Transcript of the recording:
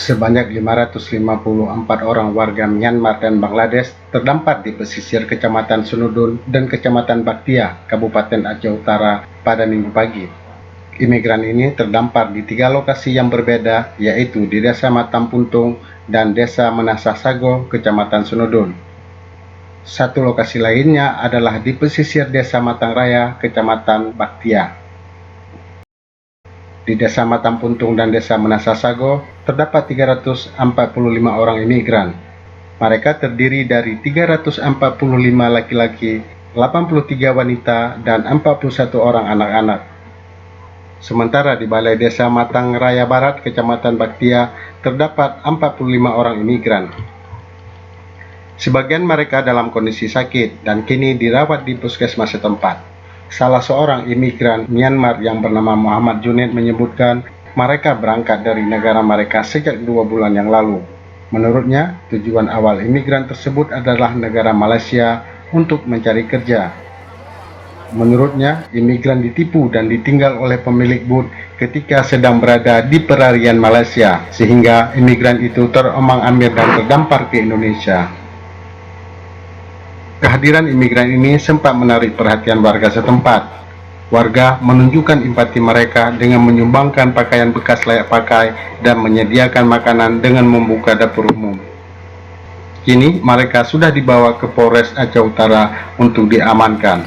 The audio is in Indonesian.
Sebanyak 554 orang warga Myanmar dan Bangladesh terdampar di pesisir Kecamatan Sunudun dan Kecamatan Baktia, Kabupaten Aceh Utara pada Minggu pagi. Imigran ini terdampar di 3 lokasi yang berbeda, yaitu di Desa Matampuntung dan Desa Menasasago, Kecamatan Sunudun. Satu lokasi lainnya adalah di pesisir Desa Matang Raya, Kecamatan Baktia. Di Desa Matampuntung dan Desa Menasasago terdapat 345 orang imigran. Mereka terdiri dari 345 laki-laki, 83 wanita, dan 41 orang anak-anak. Sementara di Balai Desa Matang Raya Barat, Kecamatan Baktia, terdapat 45 orang imigran. Sebagian mereka dalam kondisi sakit dan kini dirawat di puskesmas setempat. Salah seorang imigran Myanmar yang bernama Muhammad Junaid menyebutkan mereka berangkat dari negara mereka sejak 2 bulan yang lalu. Menurutnya, tujuan awal imigran tersebut adalah negara Malaysia untuk mencari kerja. Menurutnya, imigran ditipu dan ditinggal oleh pemilik but ketika sedang berada di perarian Malaysia, sehingga imigran itu terombang-ambing dan terdampar ke Indonesia. Kehadiran imigran ini sempat menarik perhatian warga setempat. Warga menunjukkan empati mereka dengan menyumbangkan pakaian bekas layak pakai dan menyediakan makanan dengan membuka dapur umum. Kini mereka sudah dibawa ke Polres Aceh Utara untuk diamankan.